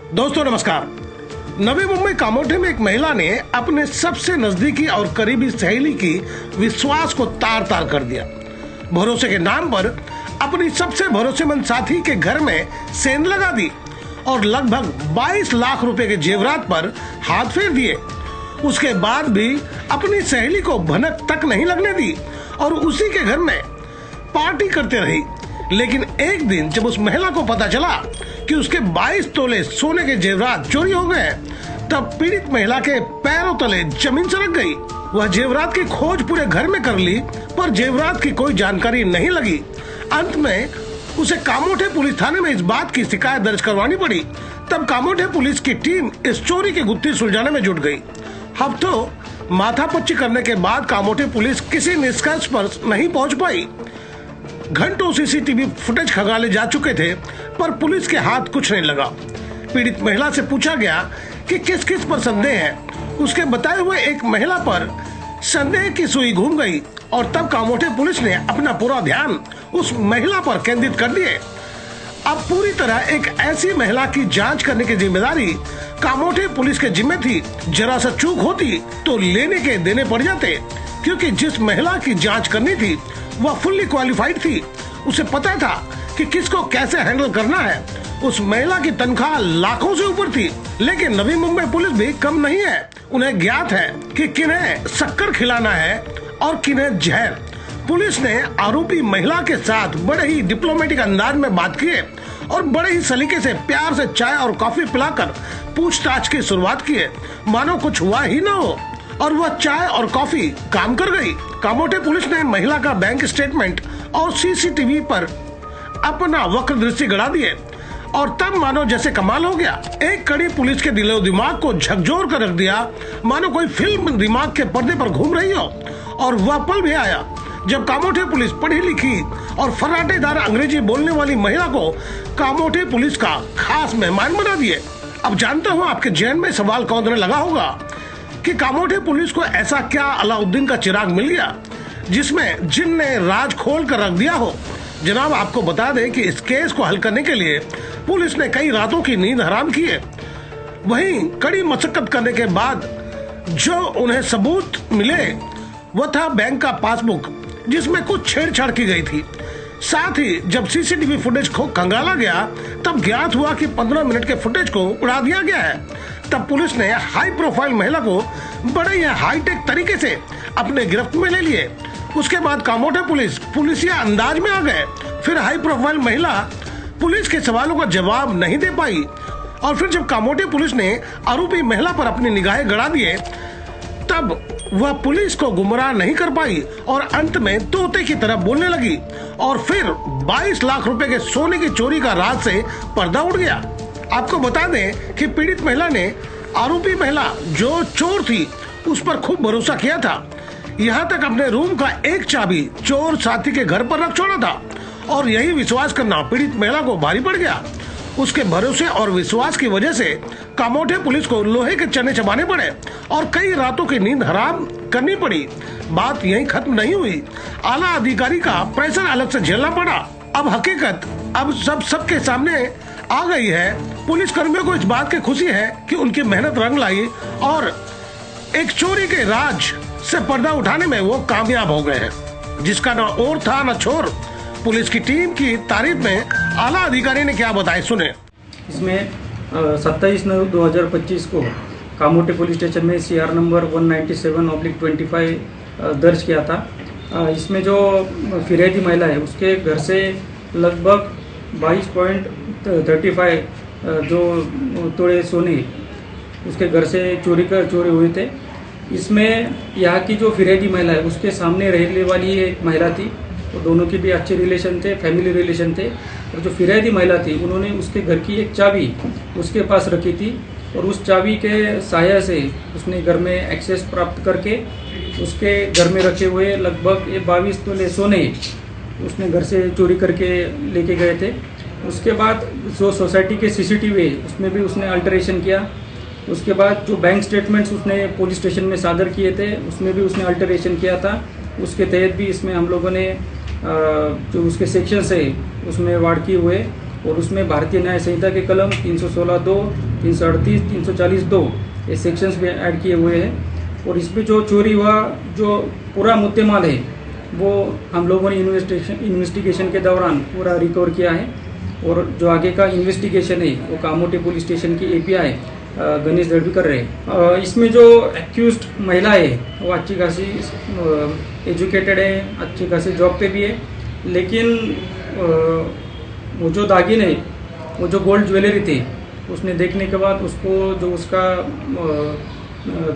दोस्तों नमस्कार। नवी मुंबई कामोठे में एक महिला ने अपने सबसे नजदीकी और करीबी सहेली की विश्वास को तार तार कर दिया। भरोसे के नाम पर अपनी सबसे भरोसेमंद साथी के घर में सेंध लगा दी और लगभग 22 लाख रुपए के जेवरात पर हाथ फेर दिए। उसके बाद भी अपनी सहेली को भनक तक नहीं लगने दी और उसी के घर में पार्टी करते रही। लेकिन एक दिन जब उस महिला को पता चला कि उसके 22 तोले सोने के जेवरात चोरी हो गए, तब पीड़ित महिला के पैरों तले जमीन सरक गई। वह जेवरात की खोज पूरे घर में कर ली, पर जेवरात की कोई जानकारी नहीं लगी। अंत में उसे कामोठे पुलिस थाने में इस बात की शिकायत दर्ज करवानी पड़ी। तब कामोठे पुलिस की टीम इस चोरी की गुत्थी सुलझाने में जुट गई। हफ्तों माथापच्ची करने के बाद कामोठे पुलिस किसी निष्कर्ष पर नहीं पहुंच पाई। घंटों सीसीटीवी फुटेज खंगाले जा चुके थे, पर पुलिस के हाथ कुछ नहीं लगा। पीड़ित महिला से पूछा गया कि किस किस पर संदेह है। उसके बताए हुए एक महिला पर संदेह की सुई घूम गई और तब कामोठे पुलिस ने अपना पूरा ध्यान उस महिला पर केंद्रित कर दिए। अब पूरी तरह एक ऐसी महिला की जांच करने की जिम्मेदारी कामोठे पुलिस के जिम्मे थी। जरा सा चूक होती तो लेने के देने पड़ जाते, क्योंकि जिस महिला की जांच करनी थी वह फुल्ली क्वालिफाइड थी। उसे पता था कि किसको कैसे हैंडल करना है। उस महिला की तनख्वाह लाखों से ऊपर थी, लेकिन नवी मुंबई पुलिस भी कम नहीं है। उन्हें ज्ञात है कि किन्हें शक्कर खिलाना है और किन्हें जहर। पुलिस ने आरोपी महिला के साथ बड़े ही डिप्लोमेटिक अंदाज में बात किए और बड़े ही सलीके से प्यार से चाय और कॉफी पिलाकर पूछताछ की शुरुआत की है, मानो कुछ हुआ ही न हो। और वह चाय और कॉफी काम कर गई। कामोठे पुलिस ने महिला का बैंक स्टेटमेंट और सीसीटीवी पर अपना वक्र दृष्टि गड़ा दिए और तब मानो जैसे कमाल हो गया। एक कड़ी पुलिस के दिलो दिमाग को झकझोर कर रख दिया, मानो कोई फिल्म दिमाग के पर्दे पर घूम रही हो। और वह पल भी आया जब कामोठे पुलिस पढ़ी लिखी और फर्राटेदार अंग्रेजी बोलने वाली महिला को कामोठे पुलिस का खास मेहमान बना दिए। अब जानता हूँ आपके जहन में सवाल कौंधने लगा होगा कि कामोठे पुलिस को ऐसा क्या अलाउद्दीन का चिराग मिल गया जिसमें जिन ने राज खोल कर रख दिया हो। जनाब, आपको बता दें कि इस केस को हल करने के लिए पुलिस ने कई रातों की नींद हराम की है। वहीं कड़ी मशक्कत करने के बाद जो उन्हें सबूत मिले वह था बैंक का पासबुक, जिसमें कुछ छेड़छाड़ की गई थी। साथ ही जब सीसीटीवी फुटेज को खंगाला गया तब ज्ञात हुआ कि 15 मिनट के फुटेज को उड़ा दिया गया है। तब पुलिस ने हाई प्रोफाइल महिला को बड़े ही हाईटेक तरीके से अपने गिरफ्त में ले लिए। उसके बाद कामोठे पुलिस पुलिसिया अंदाज में आ गए। फिर हाई प्रोफाइल महिला पुलिस के सवालों का जवाब नहीं दे पाई और फिर जब कामोठे पुलिस ने आरोपी महिला पर अपनी निगाहें गड़ा दिए तब वह पुलिस को गुमराह नहीं कर पाई और अंत में तोते की तरह बोलने लगी और फिर 22 लाख रुपए के सोने की चोरी का राज से पर्दा उड़ गया। आपको बता दें कि पीड़ित महिला ने आरोपी महिला जो चोर थी उस पर खूब भरोसा किया था। यहाँ तक अपने रूम का एक चाबी चोर साथी के घर पर रख छोड़ा था और यही विश्वास करना पीड़ित महिला को भारी पड़ गया। उसके भरोसे और विश्वास की वजह से कामोठे पुलिस को लोहे के चने चबाने पड़े और कई रातों की नींद हराम करनी पड़ी। बात यहीं खत्म नहीं हुई, आला अधिकारी का प्रेशर अलग से झेलना पड़ा। अब हकीकत अब सबके सामने आ गई है। पुलिस कर्मियों को इस बात की खुशी है कि उनकी मेहनत रंग लाई और एक चोरी के राज से पर्दा उठाने में वो कामयाब हो गए हैं, जिसका न और था न छोर। पुलिस की टीम की तारीफ में आला अधिकारी ने क्या बताया, सुने। इसमें 27/9/2025 को कामोठे पुलिस स्टेशन में CR नंबर 197/25 दर्ज किया था। इसमें जो फिरैदी महिला है उसके घर से लगभग 22.35 जो तोड़े सोने उसके घर से चोरी हुए थे। इसमें यहाँ की जो फिरैदी महिला है उसके सामने रहने वाली एक महिला थी, तो दोनों की भी अच्छे रिलेशन थे, फैमिली रिलेशन थे। और जो फिरैदी महिला थी उन्होंने उसके घर की एक चाबी उसके पास रखी थी और उस चाबी के सहायता से उसने घर में एक्सेस प्राप्त करके उसके घर में रखे हुए लगभग 22 तोले सोने उसने घर से चोरी करके लेके गए थे। उसके बाद जो सोसाइटी के CCTV उसमें भी उसने अल्टरेशन किया। उसके बाद जो बैंक स्टेटमेंट्स उसने पुलिस स्टेशन में सादर किए थे उसमें भी उसने अल्टरेशन किया था। उसके तहत भी इसमें हम लोगों ने जो उसके सेक्शन है उसमें वार्ड किए हुए और उसमें भारतीय न्याय संहिता के कलम 316(2), 338, 340(2) ये सेक्शंस भी ऐड किए हुए हैं। और इसमें जो चोरी हुआ, जो पूरा मुद्देमाल है, वो हम लोगों ने इन्वेस्टिगेशन के दौरान पूरा रिकवर किया है। और जो आगे का इन्वेस्टिगेशन है वो कामोटे पुलिस स्टेशन की API गणेश दड़वी कर रहे हैं। इसमें जो एक्यूज्ड महिला है वो अच्छी खासी एजुकेटेड है, अच्छी खासी जॉब पे भी है, लेकिन वो जो दागिन है, वो जो गोल्ड ज्वेलरी थी, उसने देखने के बाद उसको जो उसका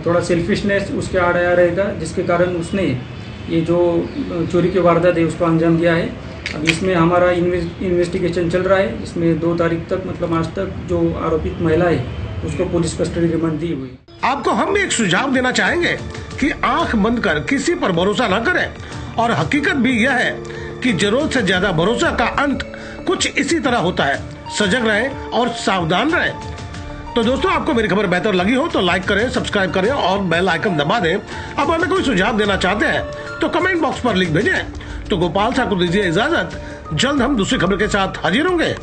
थोड़ा सेल्फिशनेस उसके आड़ आ रहेगा, जिसके कारण उसने ये जो चोरी की वारदात है उसको अंजाम दिया है। अब इसमें हमारा इन्वेस्टिगेशन चल रहा है। इसमें 2 तारीख तक, मतलब आज तक, जो आरोपित महिला है उसको पुलिस कस्टडी रिमांड दी हुई। आपको हम एक सुझाव देना चाहेंगे कि आंख बंद कर किसी पर भरोसा न करें, और हकीकत भी यह है कि जरूरत से ज्यादा भरोसा का अंत कुछ इसी तरह होता है। सजग रहें और सावधान रहें। तो दोस्तों, आपको मेरी खबर बेहतर लगी हो तो लाइक करें, सब्सक्राइब करें और बेल आइकन दबा दें। अब हमें कोई सुझाव देना चाहते हैं तो कमेंट बॉक्स पर लिख भेजें। तो गोपाल साहब को दीजिए इजाजत। जल्द हम दूसरी खबर के साथ हाजिर होंगे।